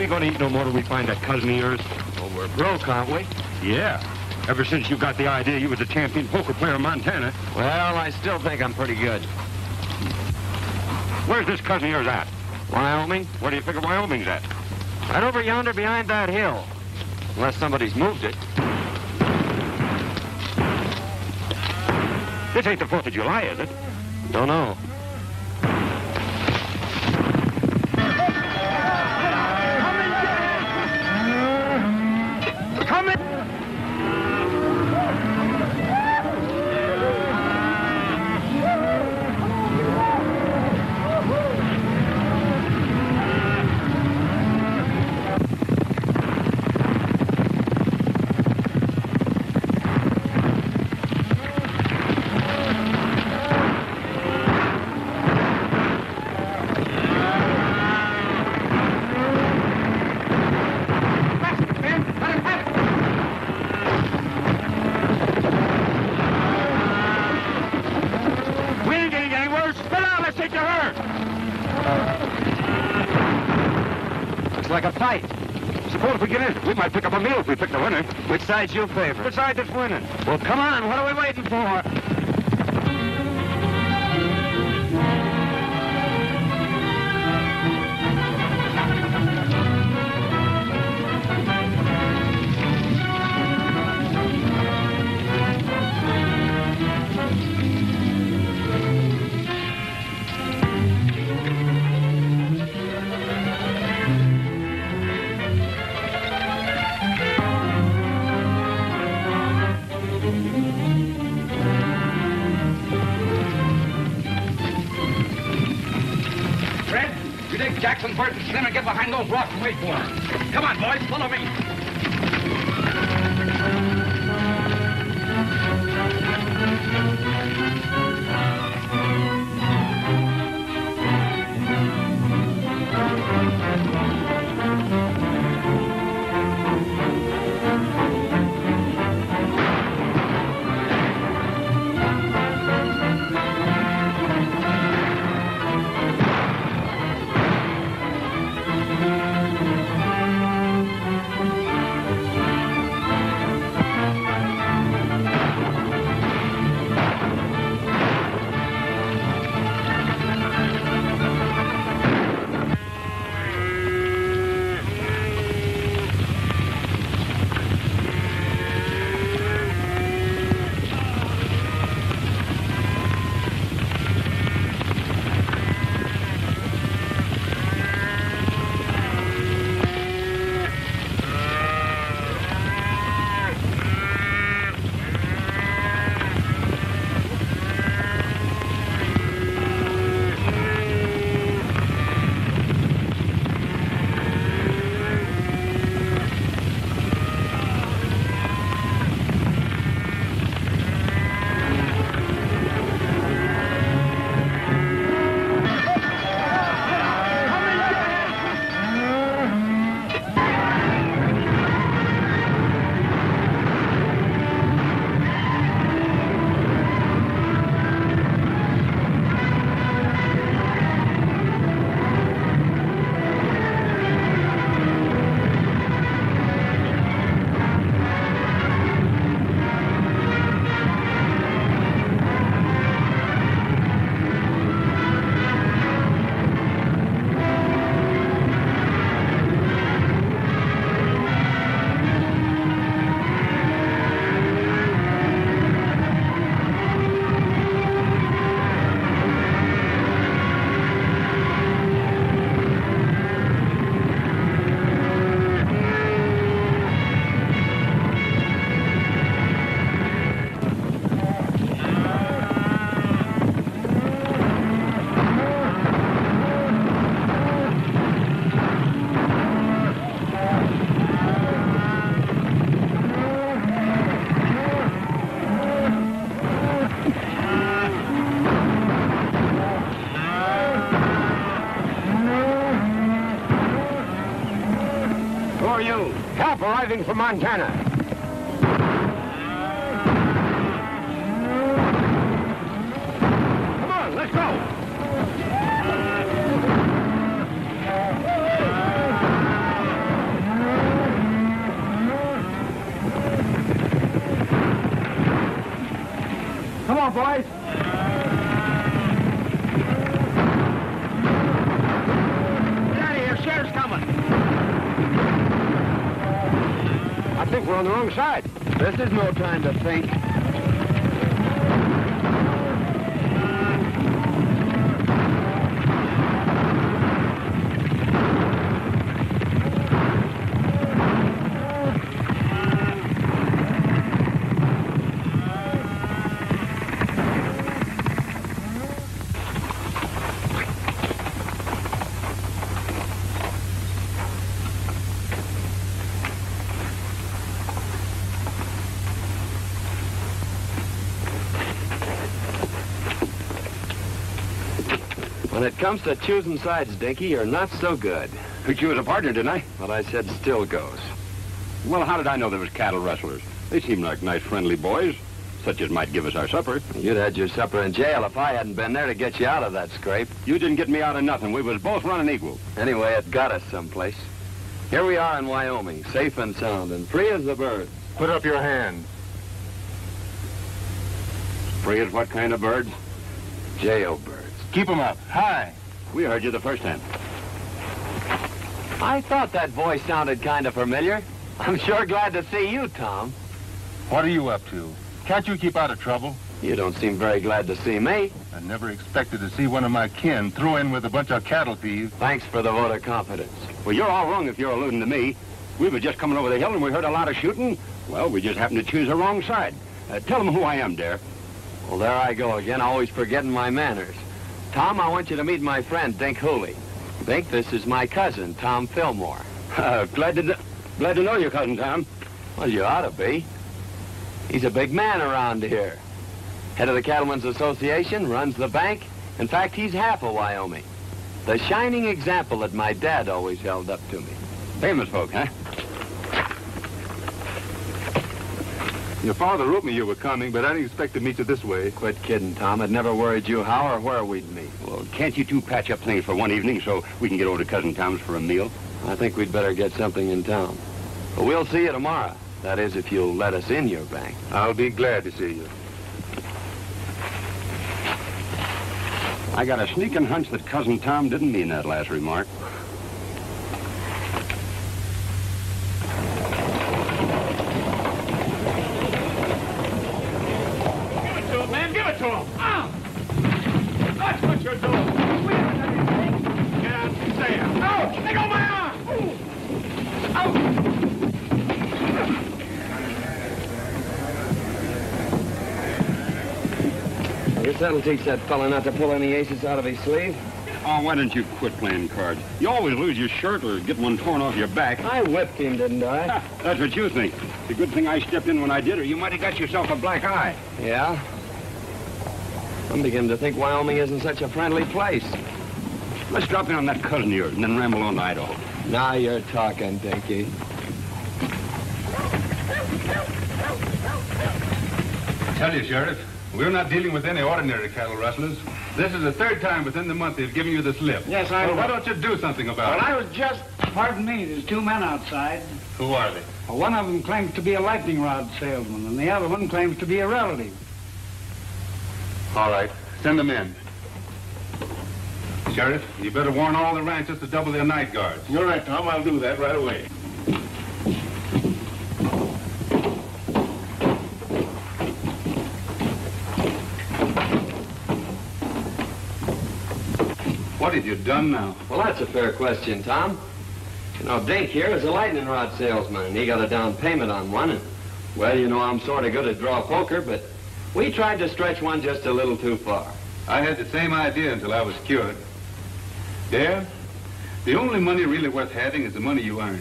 we going to eat no more till we find that cousin of yours? Well, we're broke, aren't we? Yeah. Ever since you got the idea you was a champion poker player in Montana. Well, I still think I'm pretty good. Where's this cousin of yours at? Wyoming? Where do you figure Wyoming's at? Right over yonder behind that hill. Unless somebody's moved it. This ain't the 4th of July, is it? Don't know. Come in! Like a fight. Suppose we get in. We might pick up a meal if we pick the winner. Which side's your favorite? Which side that's winning? Well, come on. What are we waiting for? Jackson, Bert, and Slim, and get behind those rocks and wait for him. Come on, boys, follow me. Help arriving from Montana. Come on, let's go. on, boys. Get out of here. Sheriff's coming. I think we're on the wrong side. This is no time to think. When it comes to choosing sides, Dinky, you're not so good. Picked you as a partner, didn't I? What I said still goes. Well, how did I know there was cattle rustlers? They seemed like nice, friendly boys, such as might give us our supper. You'd had your supper in jail if I hadn't been there to get you out of that scrape. You didn't get me out of nothing. We was both running equal. Anyway, it got us someplace. Here we are in Wyoming, safe and sound, and free as the bird. Put up your hand. Free as what kind of birds? Jailbirds. Keep 'em up. High. We heard you the first time. I thought that voice sounded kind of familiar. I'm sure glad to see you, Tom. What are you up to? Can't you keep out of trouble? You don't seem very glad to see me. I never expected to see one of my kin throw in with a bunch of cattle thieves. Thanks for the vote of confidence. Well, you're all wrong if you're alluding to me. We were just coming over the hill and we heard a lot of shooting. Well, we just happened to choose the wrong side. Tell them who I am, Dare. Well, there I go again, always forgetting my manners. Tom, I want you to meet my friend, Dink Hooley. Dink, this is my cousin, Tom Fillmore. Glad to know your cousin, Tom. Well, you ought to be. He's a big man around here. Head of the Cattlemen's Association, runs the bank. In fact, he's half of Wyoming. The shining example that my dad always held up to me. Famous folk, huh? Your father wrote me you were coming, but I didn't expect to meet you this way. Quit kidding, Tom. It never worried you how or where we'd meet. Well, can't you two patch up things for one evening so we can get over to Cousin Tom's for a meal? I think we'd better get something in town. But we'll see you tomorrow. That is, if you'll let us in your bank. I'll be glad to see you. I got a sneaking hunch that Cousin Tom didn't mean that last remark. Give it to him! Oh! That's what you're doing! We haven't done anything! Get out and stay out! Ouch! Let go of my arm! I guess that'll teach that fella not to pull any aces out of his sleeve. Oh, why don't you quit playing cards? You always lose your shirt or get one torn off your back. I whipped him, didn't I? That's what you think. It's a good thing I stepped in when I did, or you might have got yourself a black eye. Yeah? I'm beginning to think Wyoming isn't such a friendly place. Let's drop in on that cousin of yours and then ramble on to Idaho. Now you're talking, Dinky. I tell you, Sheriff, we're not dealing with any ordinary cattle rustlers. This is the third time within the month they've given you the slip. Yes, I know. Why don't you do something about Well, it? I was just... Pardon me, there's two men outside. Who are they? Well, one of them claims to be a lightning rod salesman, and the other one claims to be a relative. All right, send them in. Sheriff, you better warn all the ranchers to double their night guards. You're right, Tom. I'll do that right away. What have you done now? Well, that's a fair question, Tom. You know, Dink here is a lightning rod salesman, and he got a down payment on one. And, well, you know, I'm sort of good at draw poker, but we tried to stretch one just a little too far. I had the same idea until I was cured. Dare, the only money really worth having is the money you earn.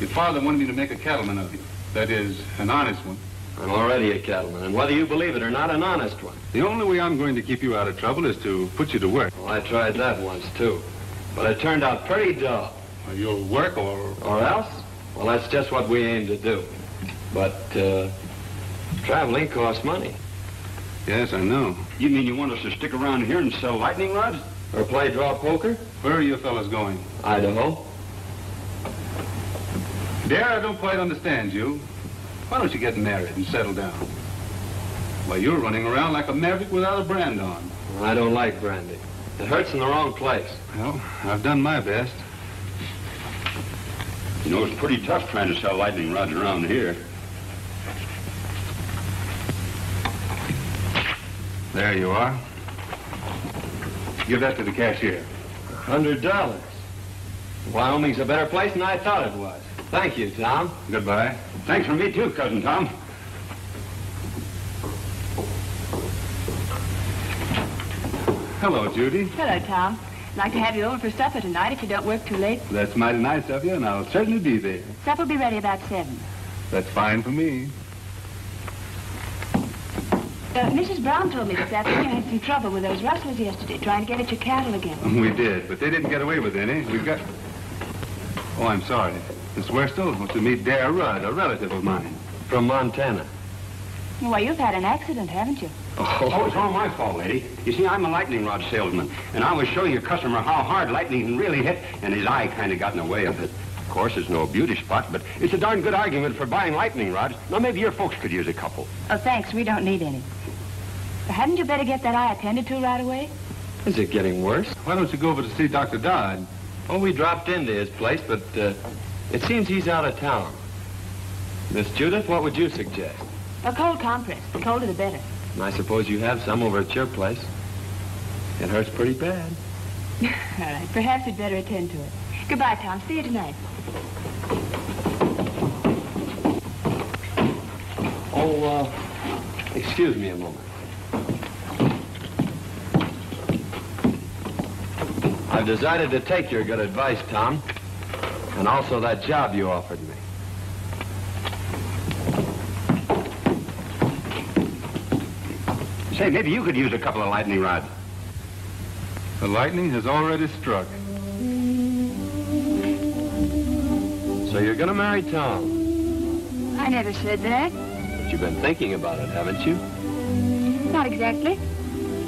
Your father wanted me to make a cattleman of you. That is, an honest one. I'm already a cattleman, and whether you believe it or not, an honest one. The only way I'm going to keep you out of trouble is to put you to work. Well, I tried that once, too. But it turned out pretty dull. You'll work or... Or else? Well, that's just what we aim to do. But, traveling costs money. Yes, I know. You mean you want us to stick around here and sell lightning rods? Or play draw poker? Where are you fellas going? Idaho. Dare, I don't quite understand you. Why don't you get married and settle down? Well, you're running around like a maverick without a brand on. I don't like brandy. It hurts in the wrong place. Well, I've done my best. You know, it's pretty tough trying to sell lightning rods around here. There you are. Give that to the cashier. $100. Wyoming's a better place than I thought it was. Thank you, Tom. Goodbye. Thanks from me, too, Cousin Tom. Hello, Judy. Hello, Tom. I'd like to have you over for supper tonight if you don't work too late. That's mighty nice of you, and I'll certainly be there. Supper will be ready about 7. That's fine for me. Mrs. Brown told me this afternoon you had some trouble with those rustlers yesterday, trying to get at your cattle again. We did, but they didn't get away with any. We got... Oh, I'm sorry. Miss Werstel wants to meet Dare Rudd, a relative of mine. From Montana. Well, you've had an accident, haven't you? Oh, it's all my fault, lady. You see, I'm a lightning rod salesman, and I was showing a customer how hard lightning can really hit, and his eye kind of got in the way of it. Of course, it's no beauty spot, but it's a darn good argument for buying lightning rods. Now, maybe your folks could use a couple. Oh, thanks. We don't need any. Hadn't you better get that eye attended to right away? Is it getting worse? Why don't you go over to see Dr. Dodd? Oh, we dropped into his place, but it seems he's out of town. Miss Judith, what would you suggest? A cold compress. The colder the better. I suppose you have some over at your place. It hurts pretty bad. All right. Perhaps we'd better attend to it. Goodbye, Tom. See you tonight. Oh, excuse me a moment. I've decided to take your good advice, Tom, and also that job you offered me. Say, maybe you could use a couple of lightning rods. The lightning has already struck. So you're going to marry Tom? I never said that. But you've been thinking about it, haven't you? Not exactly.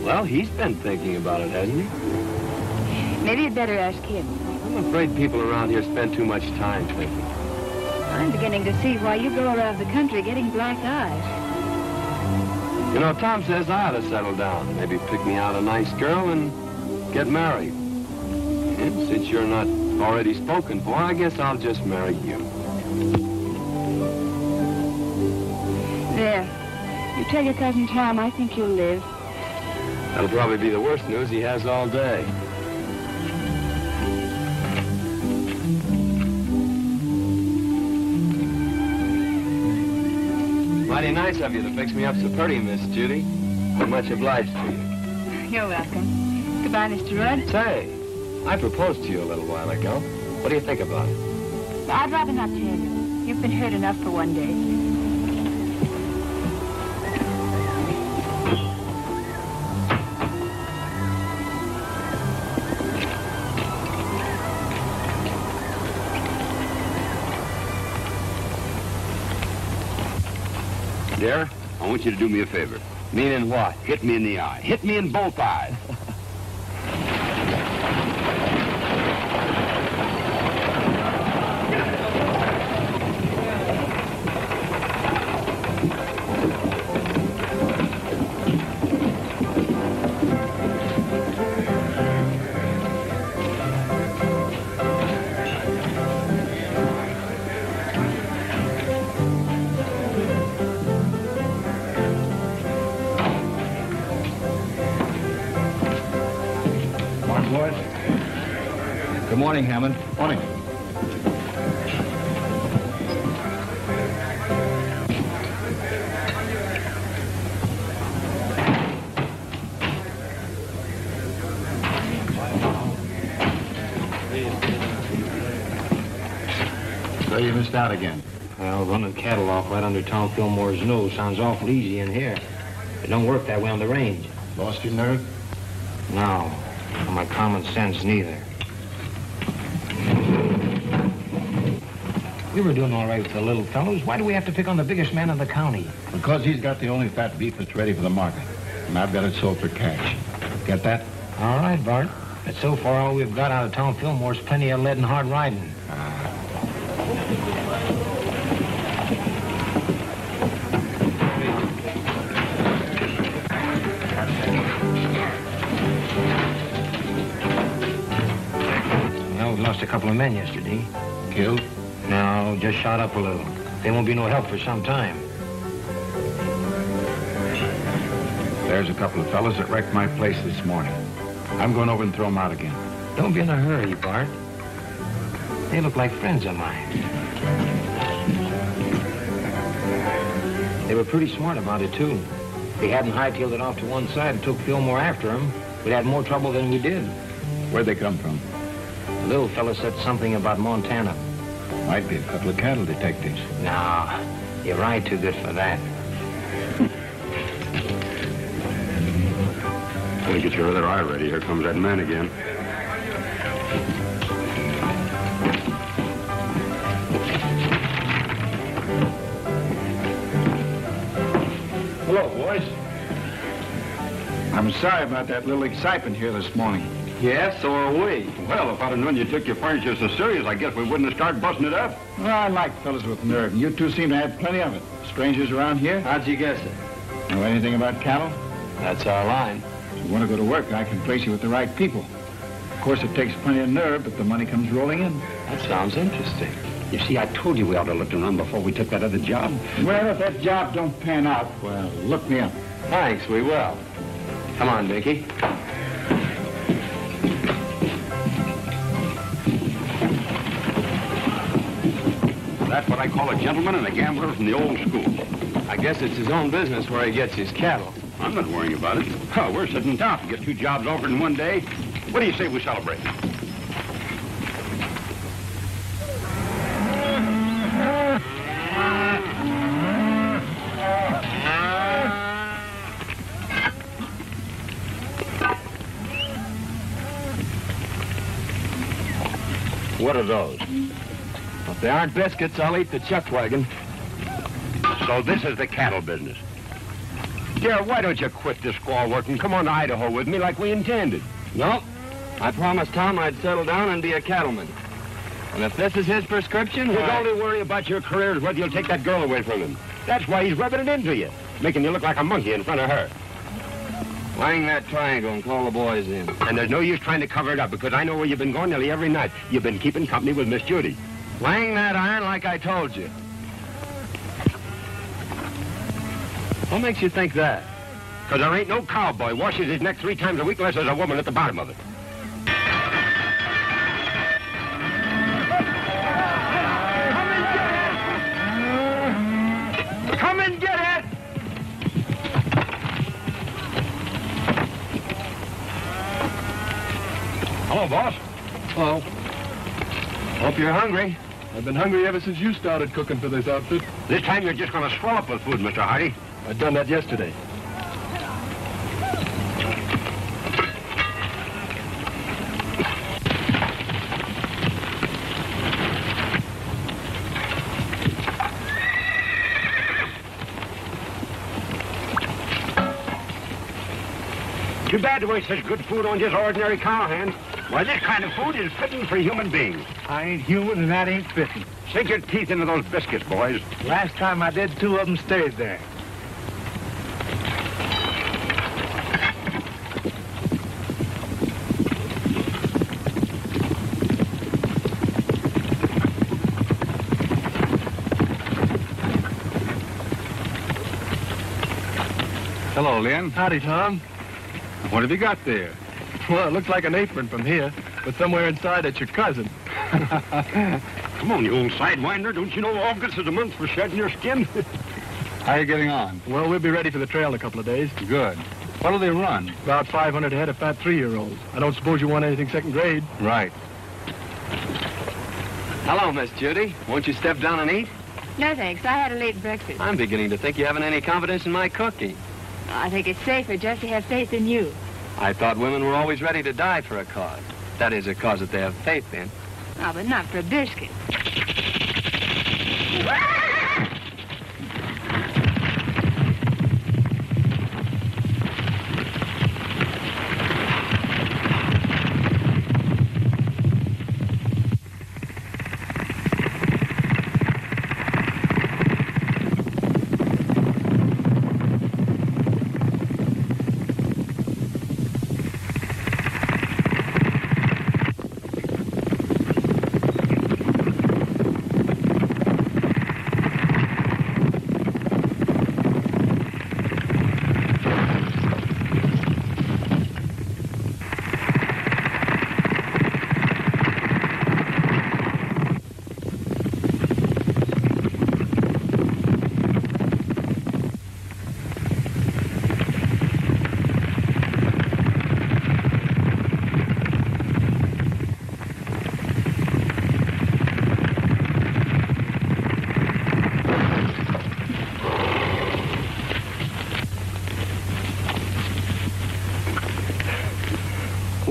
Well, he's been thinking about it, hasn't he? Maybe you'd better ask him. I'm afraid people around here spend too much time thinking. I'm beginning to see why you go around the country getting black eyes. You know, Tom says I ought to settle down. Maybe pick me out a nice girl and get married. And since you're not already spoken for, I guess I'll just marry you. There. You tell your cousin Tom I think you'll live. That'll probably be the worst news he has all day. Mighty nice of you to fix me up so pretty, Miss Judy. I'm much obliged to you. You're welcome. Goodbye, Mr. Rudd. Say, I proposed to you a little while ago. What do you think about it? I'd rather not tell you. You've been hurt enough for one day. Dare, I want you to do me a favor. Meaning what? Hit me in the eye. Hit me in both eyes. Good morning, Hammond. Morning. So you missed out again. Well, running cattle off right under Tom Fillmore's nose sounds awful easy in here. It don't work that way on the range. Lost your nerve? No, or my common sense neither. We were doing all right with the little fellows. Why do we have to pick on the biggest man in the county? Because he's got the only fat beef that's ready for the market. And I've got it sold for cash. Get that? All right, Bart. But so far, all we've got out of Tom Fillmore's plenty of lead and hard riding. lost a couple of men yesterday. Killed? No, just shot up a little. They won't be no help for some time. There's a couple of fellas that wrecked my place this morning. I'm going over and throw them out again. Don't be in a hurry, Bart. They look like friends of mine. They were pretty smart about it, too. If they hadn't hightailed it off to one side and took Fillmore after them, we'd had more trouble than we did. Where'd they come from? The little fella said something about Montana. Might be a couple of cattle detectives. No, you ride too good for that. Well, get your other eye ready. Here comes that man again. Hello, boys. I'm sorry about that little excitement here this morning. Yes, so are we. Well, if I'd have known you took your furniture so serious, I guess we wouldn't have started busting it up. Well, I like fellas with nerve, and you two seem to have plenty of it. Strangers around here? How'd you guess it? Know anything about cattle? That's our line. If you want to go to work, I can place you with the right people. Of course, it takes plenty of nerve, but the money comes rolling in. That sounds interesting. You see, I told you we ought to look around before we took that other job. Well, if that job don't pan out, well, look me up. Thanks, we will. Come on, Dickie. That's what I call a gentleman and a gambler from the old school. I guess it's his own business where he gets his cattle. I'm not worrying about it. Oh, we're sitting top. Get 2 jobs offered in one day. What do you say we celebrate? What are those? If they aren't biscuits, I'll eat the chuck wagon. So this is the cattle business. Dear, why don't you quit this squaw work and come on to Idaho with me like we intended? No, I promised Tom I'd settle down and be a cattleman. And if this is his prescription, His why... only worry about your career is whether you'll take that girl away from him. That's why he's rubbing it into you, making you look like a monkey in front of her. Wang that triangle and call the boys in. And there's no use trying to cover it up, because I know where you've been going nearly every night. You've been keeping company with Miss Judy. Wang that iron like I told you. What makes you think that? Because there ain't no cowboy washes his neck 3 times a week unless there's a woman at the bottom of it. Come and get it! Hello, boss. Hello. Hope you're hungry. I've been hungry ever since you started cooking for this outfit. This time you're just going to swell up with food, Mr. Hardy. I'd done that yesterday. Too bad to waste such good food on just ordinary cowhands. Why, this kind of food is fitting for human beings. I ain't human, and that ain't fitting. Sink your teeth into those biscuits, boys. Last time I did, 2 of them stayed there. Hello, Lynn. Howdy, Tom. What have you got there? Well, it looks like an apron from here, but somewhere inside it's your cousin. Come on, you old sidewinder. Don't you know August is a month for shedding your skin? How are you getting on? Well, we'll be ready for the trail in a couple of days. Good. What do they run? About 500 head of fat 3-year-olds. I don't suppose you want anything second grade. Right. Hello, Miss Judy. Won't you step down and eat? No, thanks. I had a late breakfast. I'm beginning to think you haven't any confidence in my cooking. I think it's safer just to have faith in you. I thought women were always ready to die for a cause. That is, a cause that they have faith in. Oh, but not for a biscuit.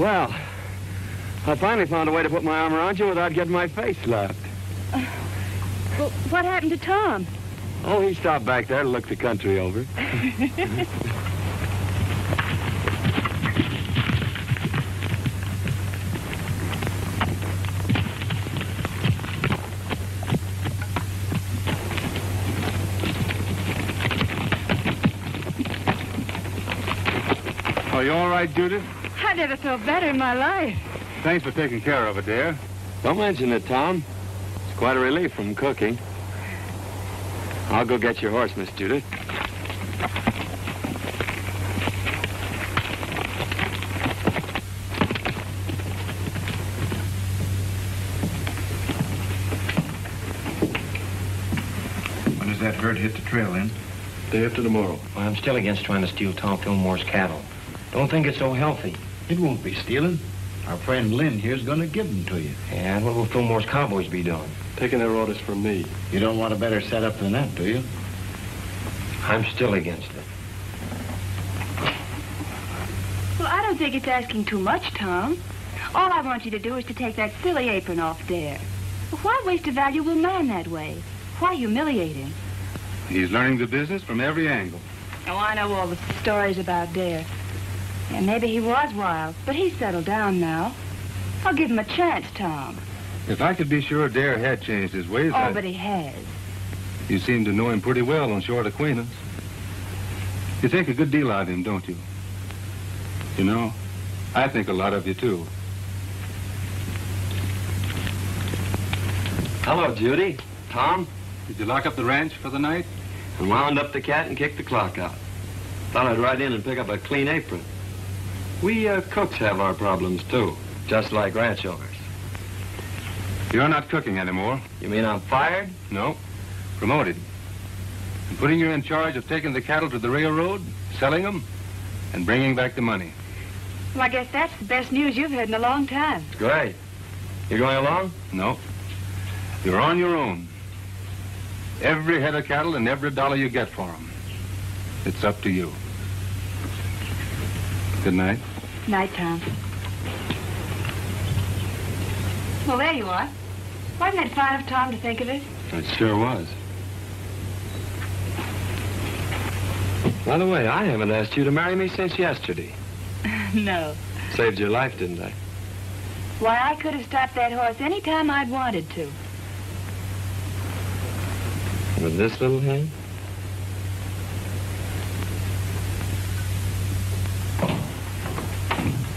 Well, I finally found a way to put my arm around you without getting my face slapped. Well, what happened to Tom? Oh, he stopped back there to look the country over. Are you all right, Judith? I never felt better in my life. Thanks for taking care of it, dear. Don't mention it, Tom. It's quite a relief from cooking. I'll go get your horse, Miss Judith. When does that herd hit the trail, Lynn? Day after tomorrow. Well, I'm still against trying to steal Tom Fillmore's cattle. Don't think it's so healthy. It won't be stealing. Our friend Lynn here's going to give them to you. And what will Fillmore's cowboys be doing? Taking their orders from me. You don't want a better setup than that, do you? I'm still against it. Well, I don't think it's asking too much, Tom. All I want you to do is to take that silly apron off Dare. Why waste a valuable man that way? Why humiliate him? He's learning the business from every angle. Oh, I know all the stories about Dare. And maybe he was wild, but he's settled down now. I'll give him a chance, Tom. If I could be sure Dare had changed his ways, Oh, but he has. You seem to know him pretty well on short acquaintance. You think a good deal of him, don't you? You know, I think a lot of you, too. Hello, Judy. Tom. Did you lock up the ranch for the night? And wound up the cat and kicked the clock out. Thought I'd ride in and pick up a clean apron. We cooks have our problems, too, just like ranch owners. You're not cooking anymore. You mean I'm fired? No. Promoted. I'm putting you in charge of taking the cattle to the railroad, selling them, and bringing back the money. Well, I guess that's the best news you've heard in a long time. Great. You going along? No. You're on your own. Every head of cattle and every dollar you get for them. It's up to you. Good night. Night, Tom. Well, there you are. Wasn't it fine of Tom to think of it? It sure was. By the way, I haven't asked you to marry me since yesterday. No. Saved your life, didn't I? Why, I could have stopped that horse any time I'd wanted to. With this little hand?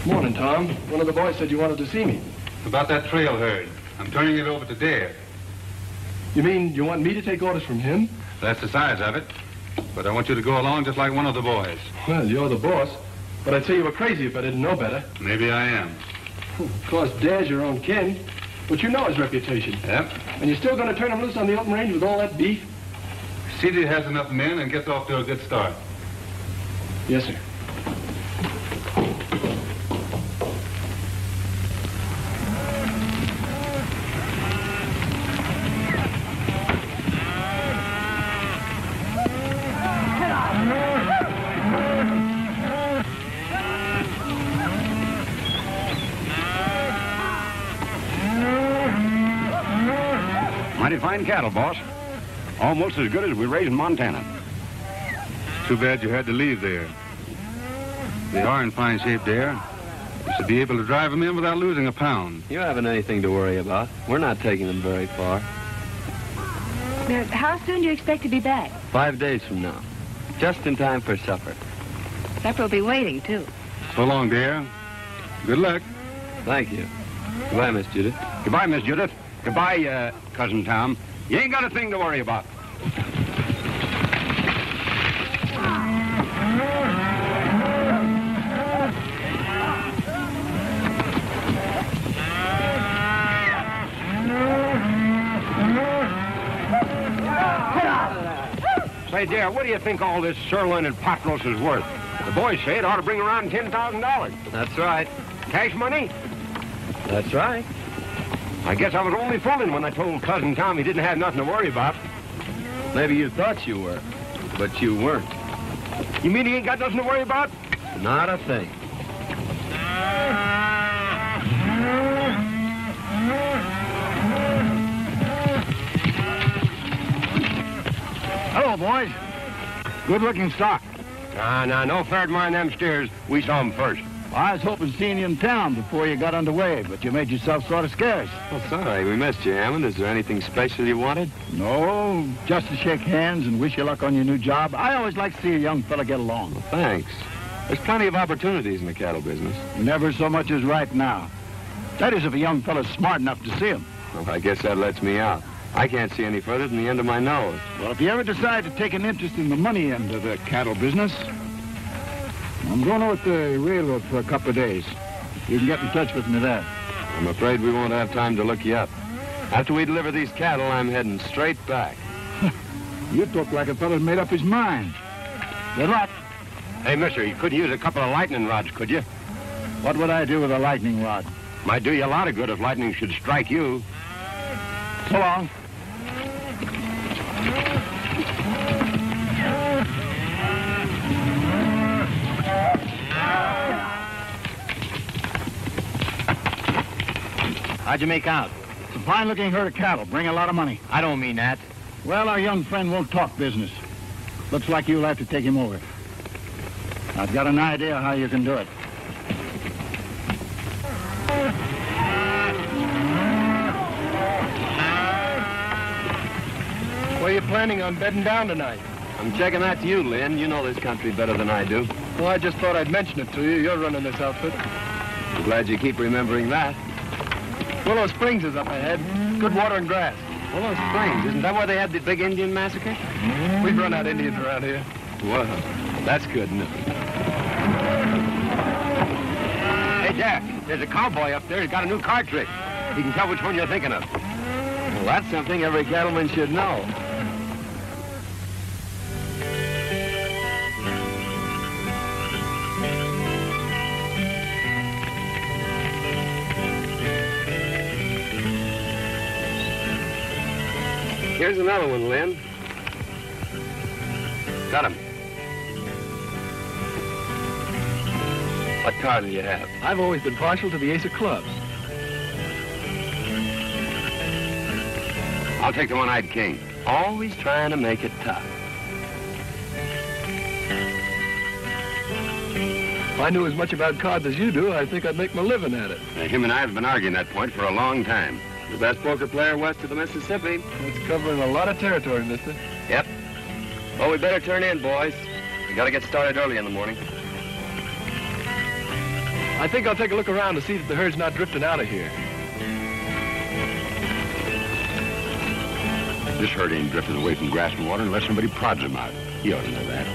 Morning, Tom. One of the boys said you wanted to see me. About that trail herd. I'm turning it over to Dare. You mean you want me to take orders from him? That's the size of it. But I want you to go along just like one of the boys. Well, you're the boss. But I'd say you were crazy if I didn't know better. Maybe I am. Of course, Dare's your own kin. But you know his reputation. Yep. And you're still going to turn him loose on the open range with all that beef? CD has enough men and gets off to a good start. Yes, sir. Mighty fine cattle, boss. Almost as good as we raise in Montana. Too bad you had to leave there. They are in fine shape, Dare. You should be able to drive them in without losing a pound. You haven't anything to worry about. We're not taking them very far. Now, how soon do you expect to be back? 5 days from now. Just in time for supper. Supper will be waiting, too. So long, Dare. Good luck. Thank you. Goodbye, Miss Judith. Goodbye, Miss Judith. Goodbye, Cousin Tom. You ain't got a thing to worry about. Say, Dare, what do you think all this sirloin and pot roast is worth? The boys say it ought to bring around $10,000. That's right. Cash money? That's right. I guess I was only fooling when I told Cousin Tom he didn't have nothing to worry about. Maybe you thought you were, but you weren't. You mean he ain't got nothing to worry about? Not a thing. boys. Good-looking stock. No fair to mind them steers. We saw them first. I was hoping seeing you in town before you got underway, but you made yourself sort of scarce. Well, sorry, we missed you, Hammond. Is there anything special you wanted? No, just to shake hands and wish you luck on your new job. I always like to see a young fella get along. Well, thanks. There's plenty of opportunities in the cattle business. Never so much as right now. That is if a young fella's smart enough to see him. Well, I guess that lets me out. I can't see any further than the end of my nose. Well, if you ever decide to take an interest in the money end of the cattle business, I'm going over to the railroad for a couple of days. You can get in touch with me there. I'm afraid we won't have time to look you up. After we deliver these cattle, I'm heading straight back. You talk like a fella's made up his mind. Good luck. Hey, mister, you could use a couple of lightning rods, could you? What would I do with a lightning rod? Might do you a lot of good if lightning should strike you. So long. How'd you make out? It's a fine-looking herd of cattle. Bring a lot of money. I don't mean that. Well, our young friend won't talk business. Looks like you'll have to take him over. I've got an idea how you can do it. Where are you planning on bedding down tonight? I'm checking that to you, Lynn. You know this country better than I do. Well, I just thought I'd mention it to you. You're running this outfit. I'm glad you keep remembering that. Willow Springs is up ahead. Good water and grass. Willow Springs, isn't that where they had the big Indian massacre? We've run out Indians around here. Well, that's good news. Hey, Jack, there's a cowboy up there. He's got a new card trick. He can tell which one you're thinking of. Well, that's something every cattleman should know. Here's another one, Lynn. Got him. What card do you have? I've always been partial to the ace of clubs. I'll take the one-eyed king. Always trying to make it tough. If I knew as much about cards as you do, I think I'd make my living at it. Him and I have been arguing that point for a long time. The best poker player west of the Mississippi. It's covering a lot of territory, mister. Yep. Well, we better turn in, boys. We gotta get started early in the morning. I think I'll take a look around to see that the herd's not drifting out of here. This herd ain't drifting away from grass and water unless somebody prods him out. You ought to know that.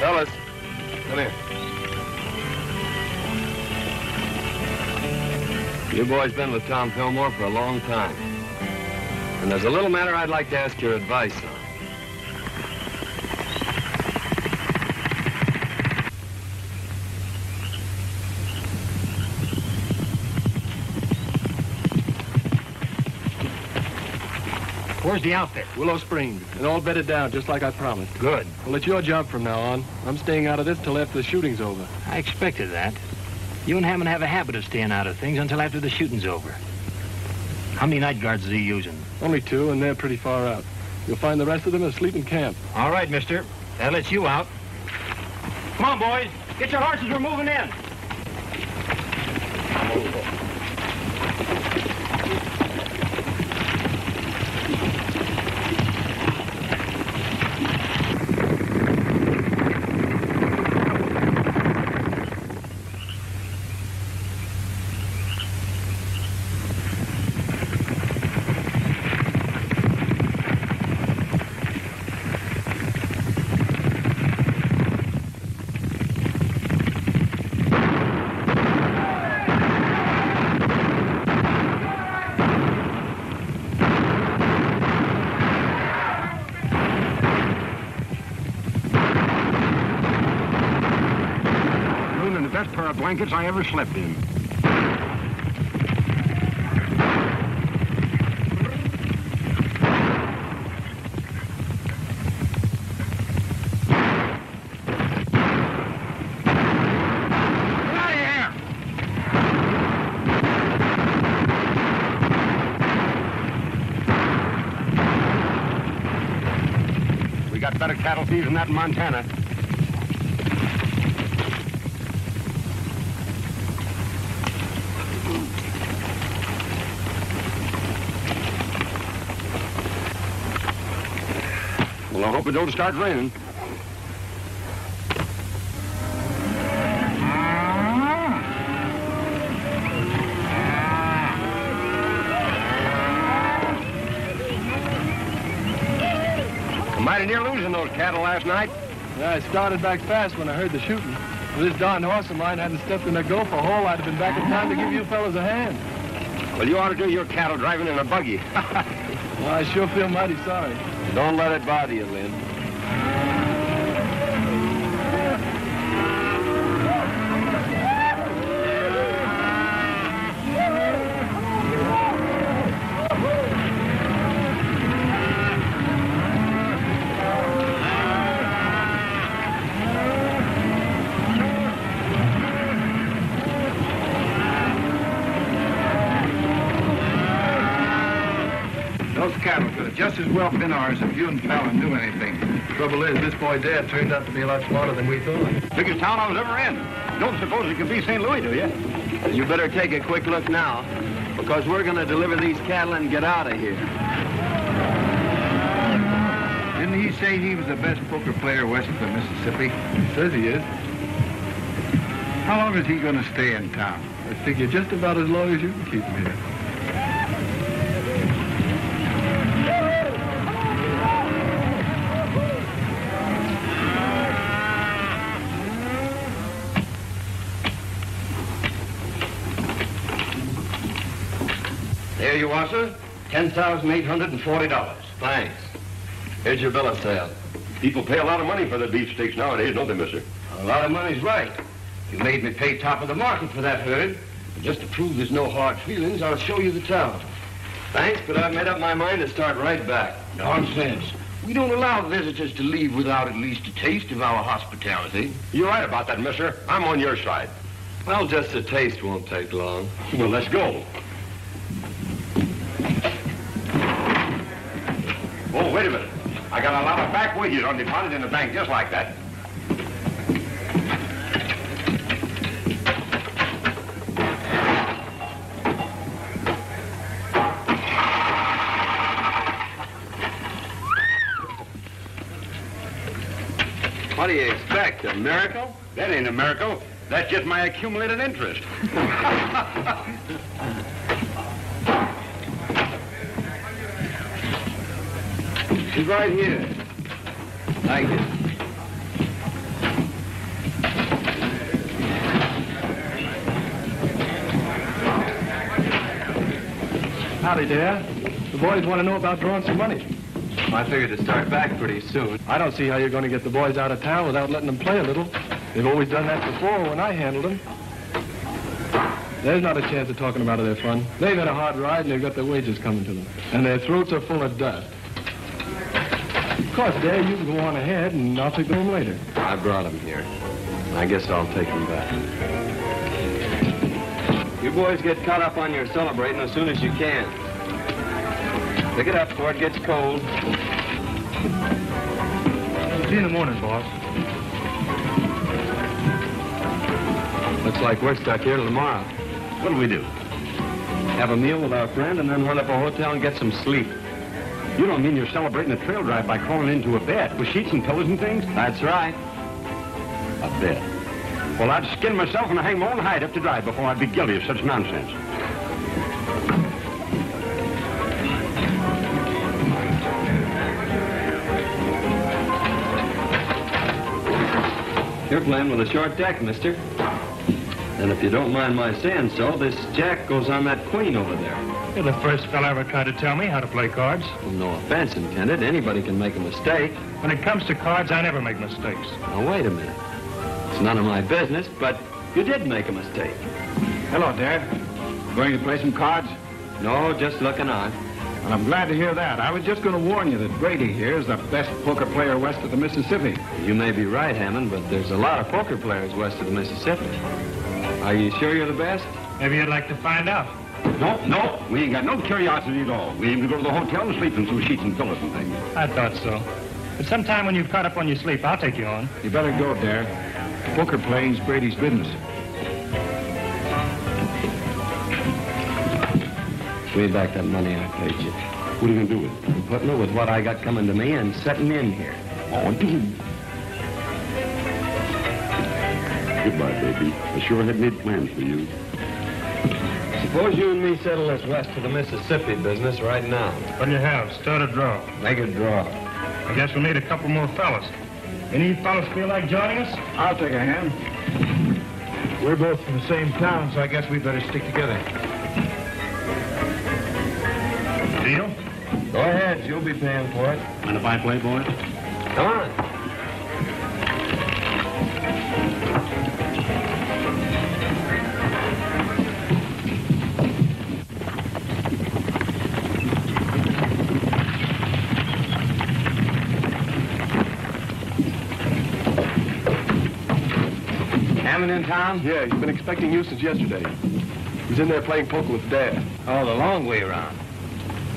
Fellas, come here. You boys been with Tom Fillmore for a long time. And there's a little matter I'd like to ask your advice on. Where's the outfit? Willow Springs, and all bedded down just like I promised. Good. Well, it's your job from now on. I'm staying out of this till after the shooting's over. I expected that. You and Hammond have a habit of staying out of things until after the shooting's over. How many night guards is he using? Only 2, and they're pretty far out. You'll find the rest of them asleep in camp. All right, mister. That lets you out. Come on, boys. Get your horses. We're moving in. Best pair of blankets I ever slept in. Get out of here! cattle thieves than that in Montana. Well, I hope it don't start raining. Mighty near losing those cattle last night. Yeah, I started back fast when I heard the shooting. If this darn horse of mine hadn't stepped in that gopher hole, I'd have been back in time to give you fellas a hand. Well, you ought to do your cattle driving in a buggy. Well, I sure feel mighty sorry. Don't let it bother you, Lynn. Those cattle could have just as well been ours if you and Fallon knew anything. Trouble is, this boy Dad turned out to be a lot smarter than we thought. Biggest town I was ever in. Don't suppose it could be St. Louis, do you? You better take a quick look now, because we're going to deliver these cattle and get out of here. Didn't he say he was the best poker player west of the Mississippi? He says he is. How long is he going to stay in town? I figure just about as long as you can keep him here. There you are, sir. $10,840. Thanks. Here's your bill of sale. People pay a lot of money for the beefsteaks nowadays, don't they, mister? A lot of money's right. You made me pay top of the market for that herd. And just to prove there's no hard feelings, I'll show you the town. Thanks, but I've made up my mind to start right back. Nonsense. We don't allow visitors to leave without at least a taste of our hospitality. You're right about that, mister. I'm on your side. Well, just a taste won't take long. Well, let's go. Oh, wait a minute. I got a lot of back wages on deposit in the bank just like that. What do you expect, a miracle? That ain't a miracle. That's just my accumulated interest. She's right here. Thank you. Howdy, Dad. The boys want to know about drawing some money. I figured to start back pretty soon. I don't see how you're going to get the boys out of town without letting them play a little. They've always done that before when I handled them. There's not a chance of talking them out of their fun. They've had a hard ride and they've got their wages coming to them. And their throats are full of dust. Of course, Dad, you can go on ahead and I'll take them later. I brought them here. I guess I'll take them back. You boys get caught up on your celebrating as soon as you can. Pick it up before it gets cold. See you in the morning, boss. Looks like we're stuck here till tomorrow. What'll we do? Have a meal with our friend and then hunt up a hotel and get some sleep. You don't mean you're celebrating a trail drive by crawling into a bed with sheets and pillows and things? That's right. A bed? Well, I'd skin myself and hang my own hide up to dry before I'd be guilty of such nonsense. You're playing with a short deck, mister. And if you don't mind my saying so, this jack goes on that queen over there. You're the first fellow ever tried to tell me how to play cards. Well, no offense intended. Anybody can make a mistake. When it comes to cards, I never make mistakes. Now, wait a minute. It's none of my business, but you did make a mistake. Hello, Dad. Going to play some cards? No, just looking on. Well, I'm glad to hear that. I was just going to warn you that Brady here is the best poker player west of the Mississippi. You may be right, Hammond, but there's a lot of poker players west of the Mississippi. Are you sure you're the best? Maybe you'd like to find out. No, we ain't got no curiosity at all. We aim to go to the hotel and sleep in some sheets and pillows and things. I thought so. But sometime when you've caught up on your sleep, I'll take you on. You better go, Dare. Poker playing's Brady's business. Pay back that money I paid you. What are you going to do with it? I'm putting it with what I got coming to me and setting in here. Oh, goodbye, baby. I sure had made plans for you. Suppose you and me settle this west to the Mississippi business right now. What do you have, stud or draw? Make a draw. I guess we'll need a couple more fellas. Any of you fellas feel like joining us? I'll take a hand. We're both from the same town, so I guess we better stick together. Deal? Go ahead, you'll be paying for it. Mind if I play, boys? Come on. Hammond in town? Yeah, he's been expecting you since yesterday. He's in there playing poker with Dad. Oh, the long way around.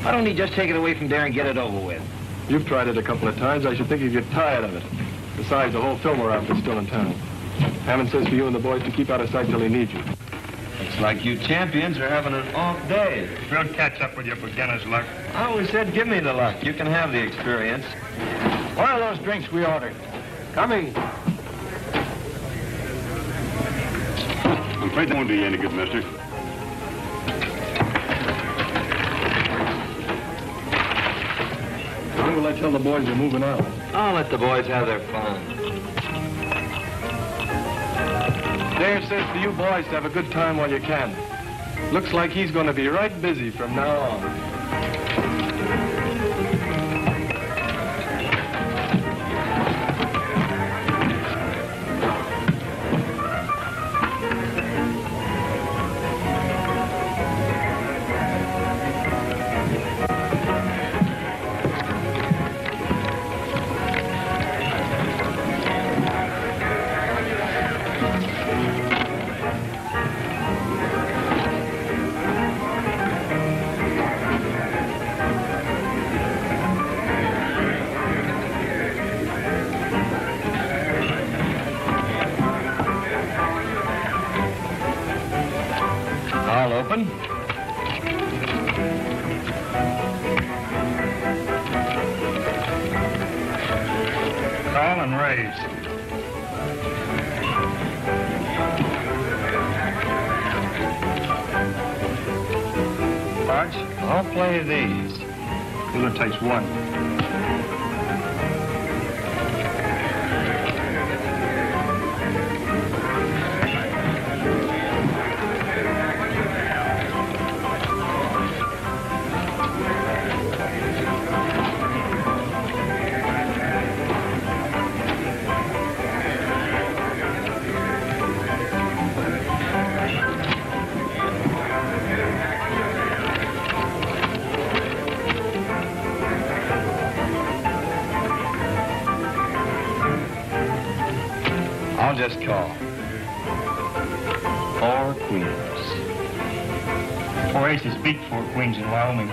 Why don't he just take it away from there and get it over with? You've tried it a couple of times. I should think you'd get tired of it. Besides, the whole Fillmore outfit's still in town. Hammond says for you and the boys to keep out of sight till he needs you. Looks like you champions are having an off day. We'll catch up with your beginner's luck. I always said give me the luck. You can have the experience. What are those drinks we ordered? Coming. I'm afraid that won't do you any good, mister. When will I tell the boys you're moving out? I'll let the boys have their fun. Dare says for you boys to have a good time while you can. Looks like he's going to be right busy from now on. All open. Call and raise. Cards? I'll play these. Dealer takes one. I'll just call. 4 queens. 4 aces beat 4 queens in Wyoming.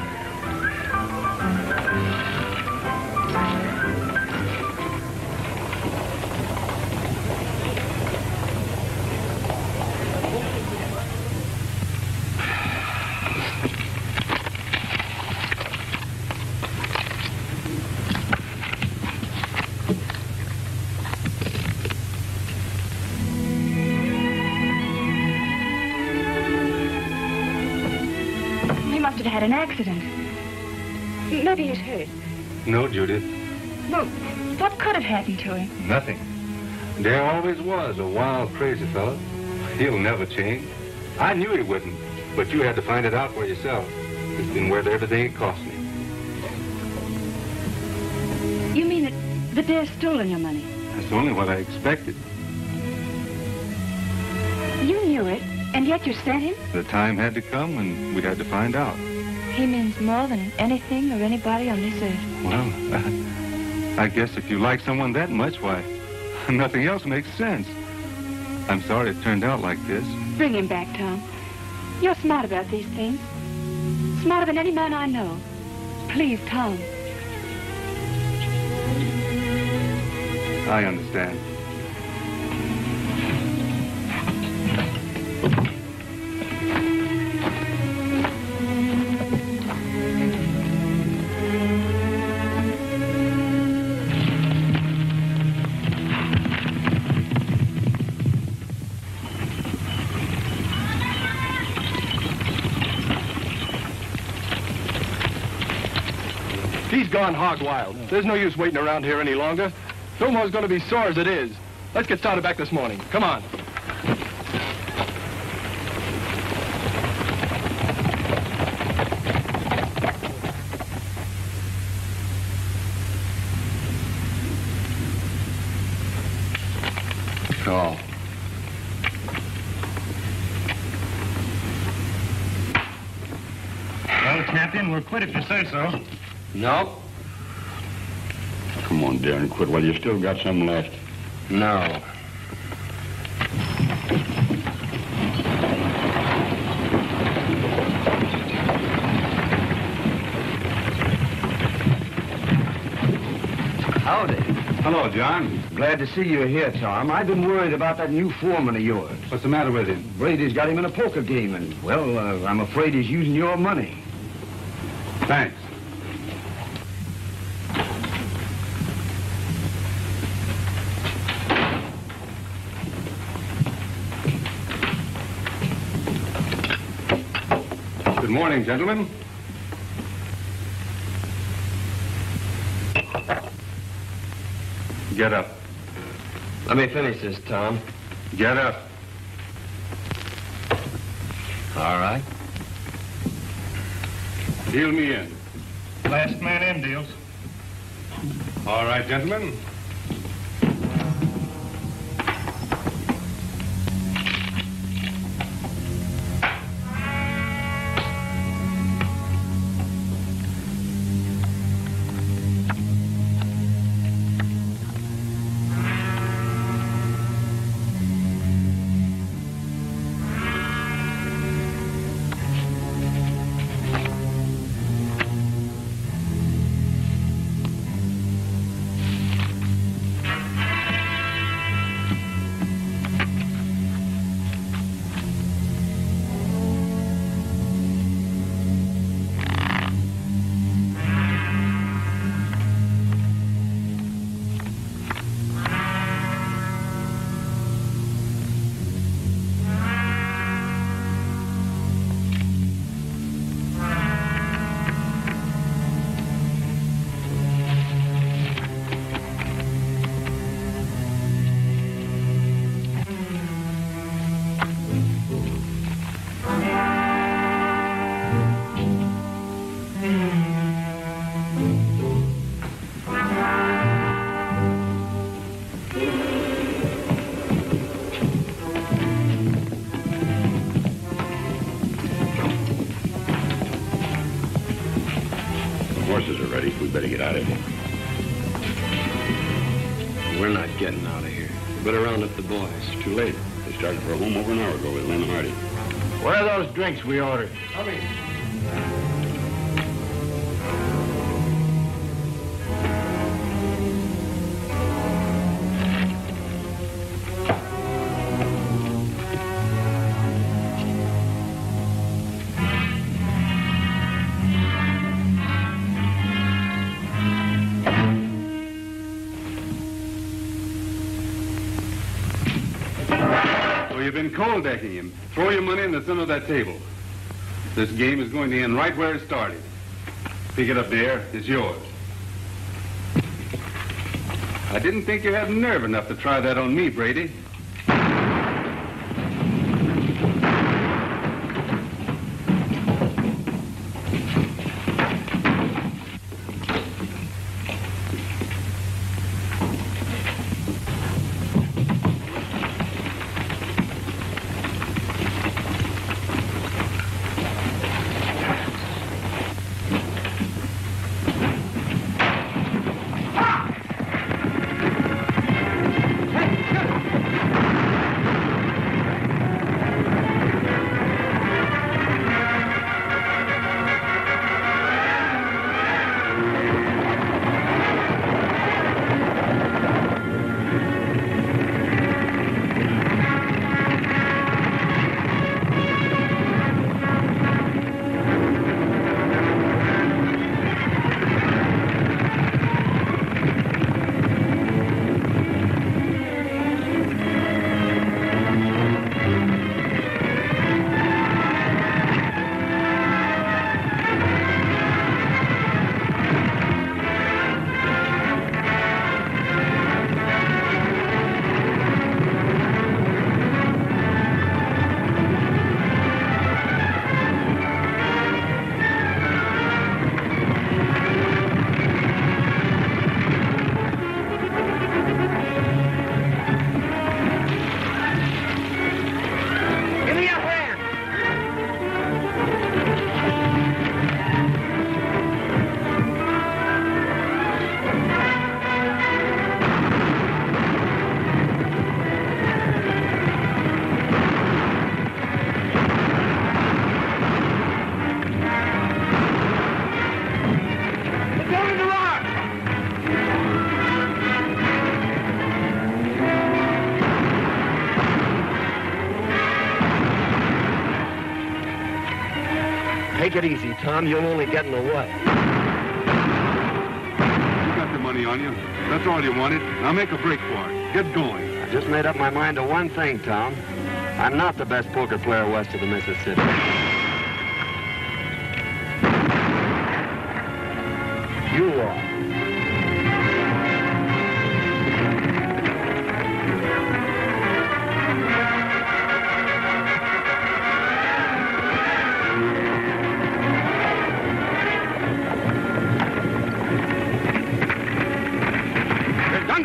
Must have had an accident. Maybe he's hurt. No, Judith. Well, what could have happened to him? Nothing. Dare always was a wild, crazy fellow. He'll never change. I knew he wouldn't, but you had to find it out for yourself. It's been worth everything it cost me. You mean that Dare's stolen your money? That's only what I expected. You knew it, and yet you sent him? The time had to come when we had to find out. He means more than anything or anybody on this earth. Well, I guess if you like someone that much, why, nothing else makes sense. I'm sorry it turned out like this. Bring him back, Tom. You're smart about these things. Smarter than any man I know. Please, Tom. I understand. He's gone hog wild. There's no use waiting around here any longer. Fillmore's going to be sore as it is. Let's get started back this morning. Come on. Call. Well, Captain, we'll quit if you say so. No. Come on, Darren, quit while you still got some left. No. Howdy. Hello, John. Glad to see you here, Tom. I've been worried about that new foreman of yours. What's the matter with him? Brady's got him in a poker game, and, well, I'm afraid he's using your money. Thanks. Good morning, gentlemen. Get up. Let me finish this, Tom. Get up. All right. Deal me in. Last man in deals. All right, gentlemen. Horses are ready. We better get out of here. We're not getting out of here. We better round up the boys. Too late. They started for home over an hour ago with Lynn Hardy. Where are those drinks we ordered? You've been cold decking him. Throw your money in the center of that table. This game is going to end right where it started. Pick it up there. It's yours. I didn't think you had nerve enough to try that on me, Brady. Take it easy, Tom. You'll only get in the way. You got the money on you. That's all you wanted. Now make a break for it. Get going. I just made up my mind to one thing, Tom. I'm not the best poker player west of the Mississippi. You are.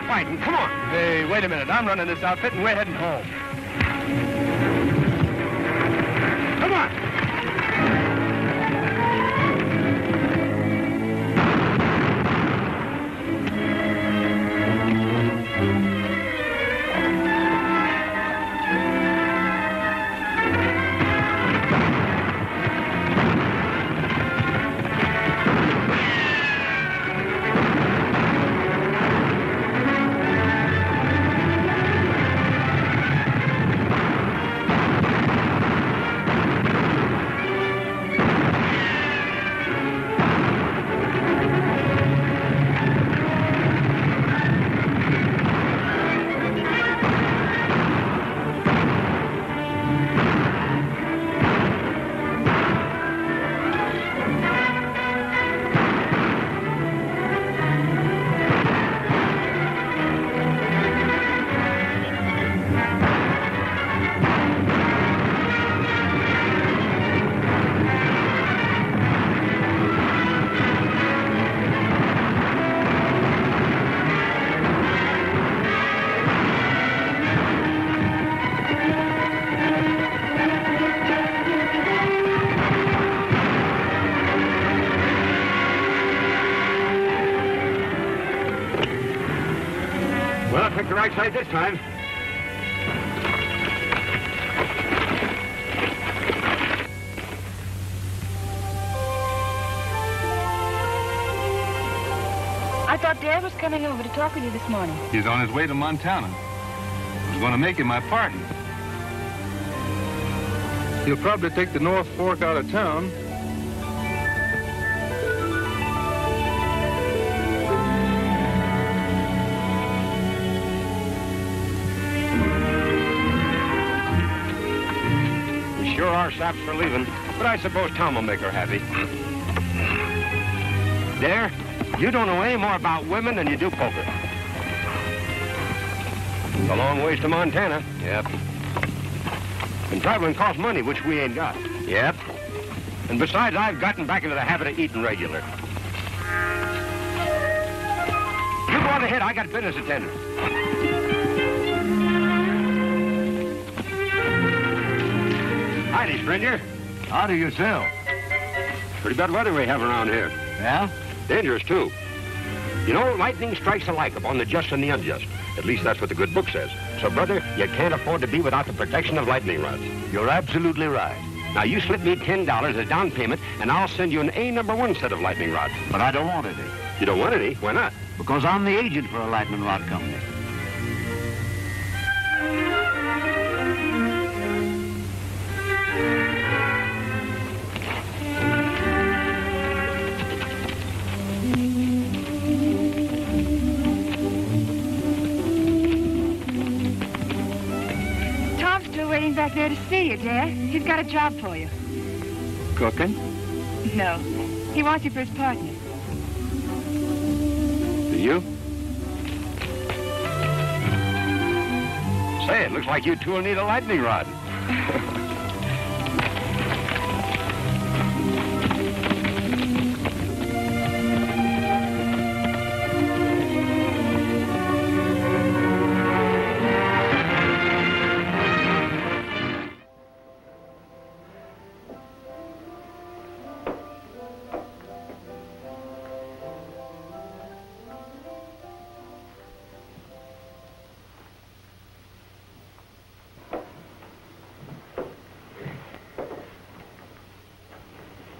Fighting. Come on. Hey, wait a minute. I'm running this outfit, and we're heading home. Come on. Pick the right side this time. I thought Dad was coming over to talk with you this morning. He's on his way to Montana. I was going to make him my partner. He'll probably take the North Fork out of town. Sure are saps for leaving, but I suppose Tom will make her happy. There, you don't know any more about women than you do poker. It's a long ways to Montana. Yep. And traveling costs money, which we ain't got. Yep. And besides, I've gotten back into the habit of eating regular. You go on ahead, I got business attending. Howdy, stranger. How do you sell? Pretty bad weather we have around here. Yeah? Dangerous, too. You know, lightning strikes alike upon the just and the unjust. At least that's what the good book says. So, brother, you can't afford to be without the protection of lightning rods. You're absolutely right. Now, you slip me $10 as down payment, and I'll send you an A#1 set of lightning rods. But I don't want any. You don't want any? Why not? Because I'm the agent for a lightning rod company. Waiting back there to see you, Dad. He's got a job for you. Cooking? No. He wants you for his partner. Do you? Say, it looks like you two will need a lightning rod.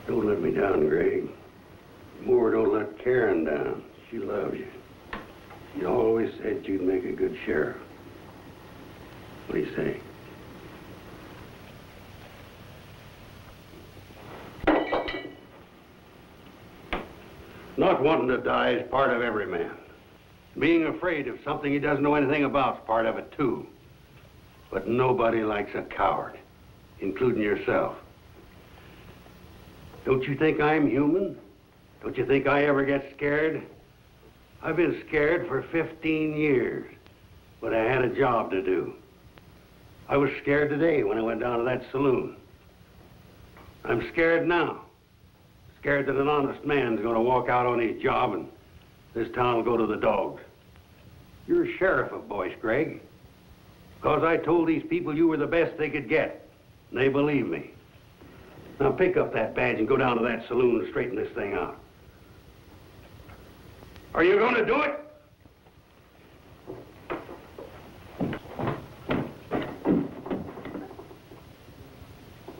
Don't let me down, Greg. More don't let Karen down. She loves you. You always said you'd make a good sheriff. What do you say? Not wanting to die is part of every man. Being afraid of something he doesn't know anything about is part of it, too. But nobody likes a coward, including yourself. Don't you think I'm human? Don't you think I ever get scared? I've been scared for 15 years, but I had a job to do. I was scared today when I went down to that saloon. I'm scared now. Scared that an honest man's going to walk out on his job and this town will go to the dogs. You're sheriff of Boyce, Greg. Because I told these people you were the best they could get. And they believe me. Now pick up that badge and go down to that saloon and straighten this thing out. Are you going to do it?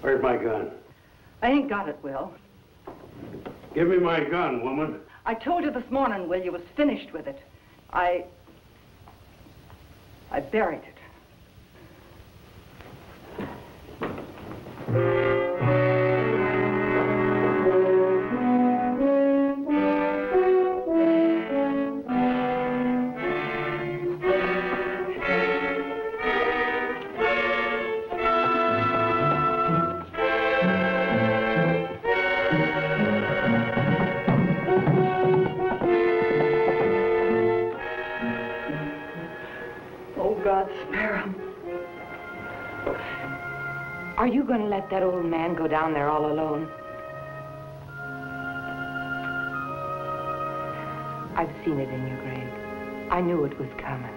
Where's my gun? I ain't got it, Will. Give me my gun, woman. I told you this morning, Will, you was finished with it. I buried it. Are you going to let that old man go down there all alone? I've seen it in you, Greg. I knew it was coming.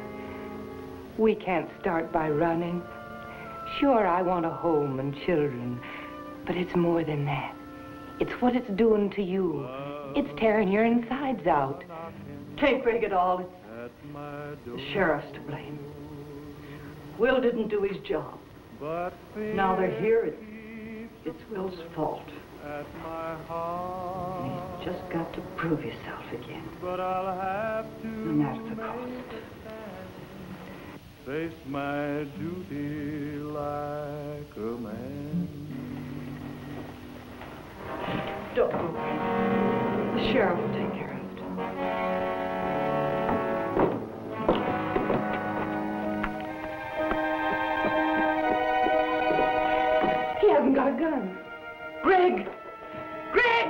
We can't start by running. Sure, I want a home and children, but it's more than that. It's what it's doing to you. It's tearing your insides out. Can't break it all. It's the sheriff's to blame. Will didn't do his job. Now they're here, it's Will's fault. And he's just got to prove himself again. No matter the cost. Face my duty like a man. Don't move. The sheriff will take care of it. He hasn't got a gun. Greg! Greg!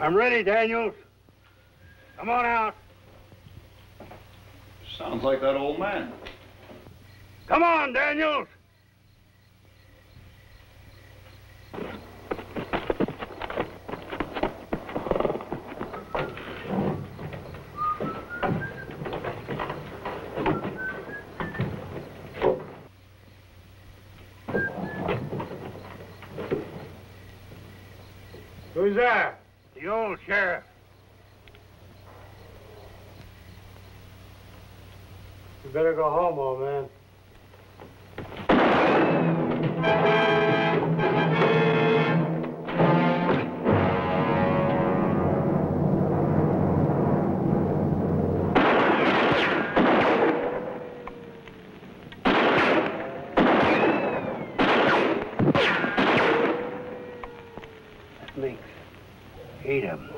I'm ready, Daniels. Come on out. Sounds like that old man. Come on, Daniels. Who's there? The old sheriff. You better go home, old man. That makes 8 of them.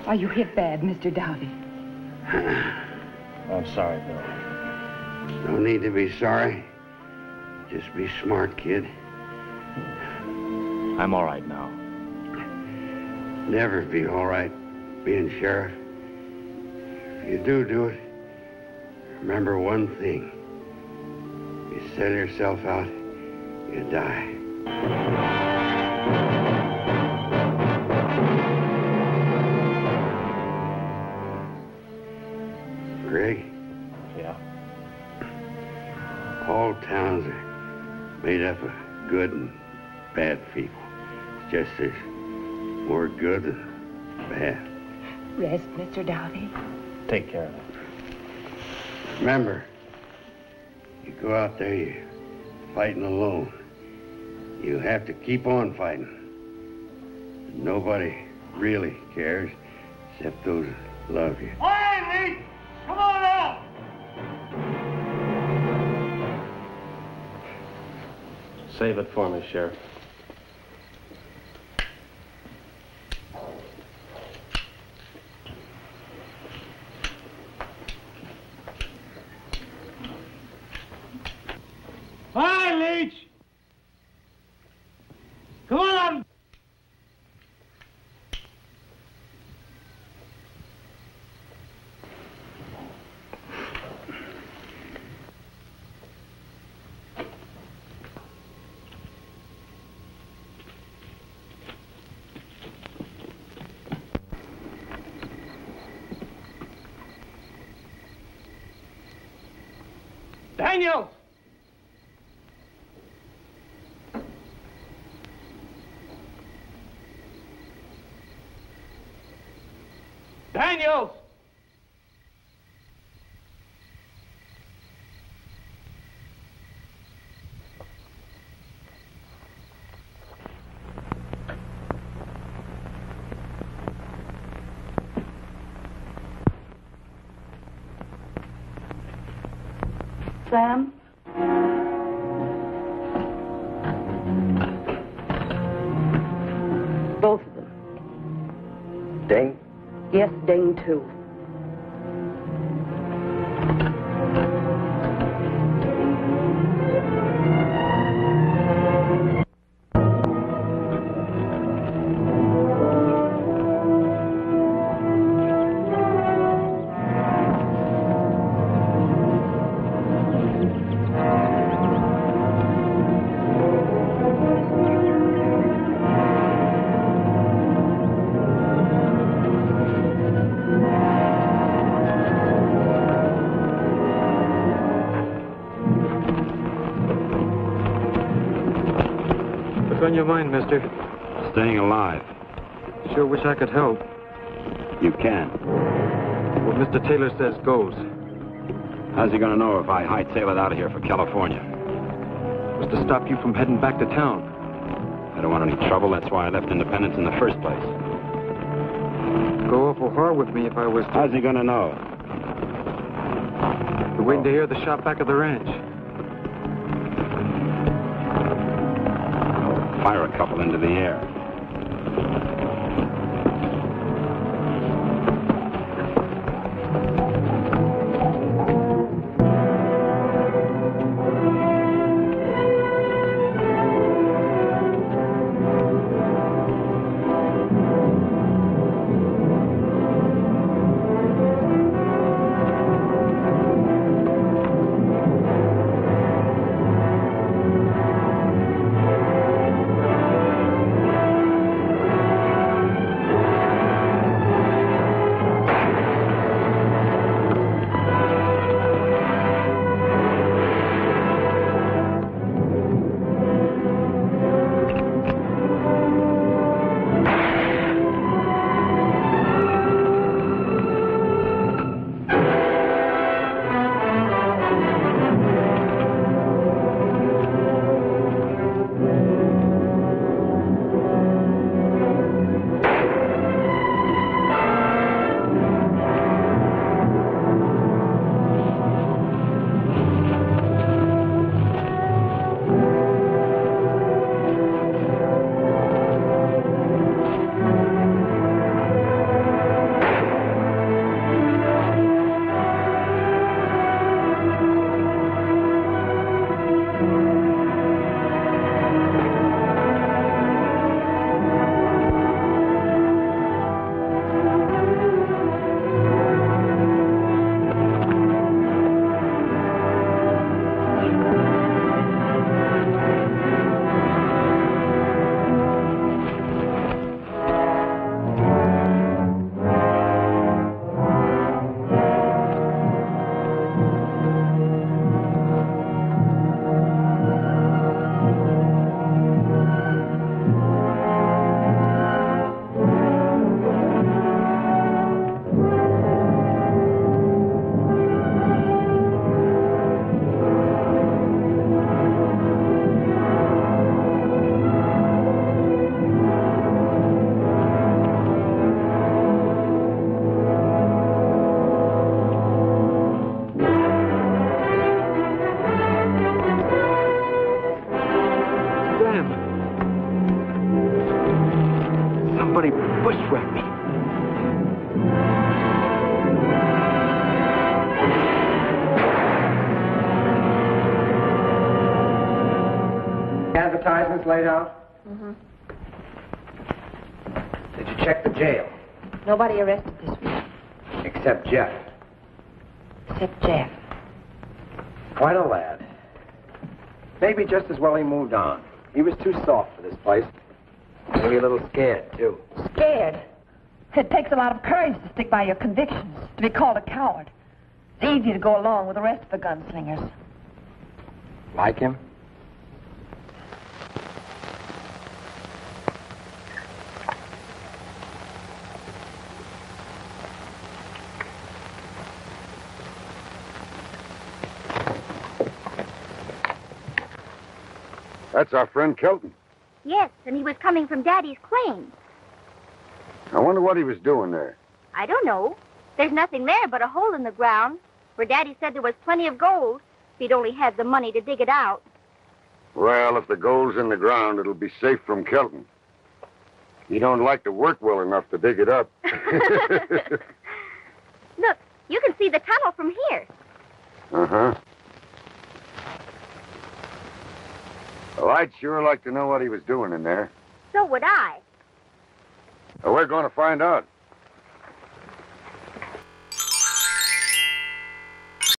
Are you hit bad, Mr. Dowdy? I'm sorry, Bill. No need to be sorry. Just be smart, kid. I'm all right now. Never be all right being sheriff. If you do it, remember one thing. You sell yourself out, you die. Greg? Yeah? All towns are made up of good and bad people. It's just there's more good than bad. Rest, Mr. Dowdy. Take care of it. Remember, you go out there, you're fighting alone. You have to keep on fighting. Nobody really cares except those that love you. Hey, Lee! Come on out! Save it for me, Sheriff. Hi, Leach! Come on! Daniel! Daniel! Sam? Both of them. Ding? Yes, Ding, too. What's on your mind, mister? Staying alive. Sure wish I could help. You can. What Mr. Taylor says goes. How's he gonna know if I hightail it out of here for California? Was to stop you from heading back to town. I don't want any trouble. That's why I left Independence in the first place. Go awful hard with me if I was to... How's he gonna know? You're waiting to hear the shot back of the ranch. Fire a couple into the air. license laid out? Mm-hmm. Did you check the jail? Nobody arrested this week. Except Jeff. Except Jeff. Quite a lad. Maybe just as well he moved on. He was too soft for this place. Maybe a little scared, too. Scared? It takes a lot of courage to stick by your convictions, to be called a coward. It's easy to go along with the rest of the gunslingers. Like him? That's our friend Kelton. Yes, and he was coming from Daddy's claim. I wonder what he was doing there. I don't know. There's nothing there but a hole in the ground where Daddy said there was plenty of gold if he'd only had the money to dig it out. Well, if the gold's in the ground, it'll be safe from Kelton. He don't like to work well enough to dig it up. Look, you can see the tunnel from here. Uh-huh. Well, I'd sure like to know what he was doing in there. So would I. Well, we're going to find out.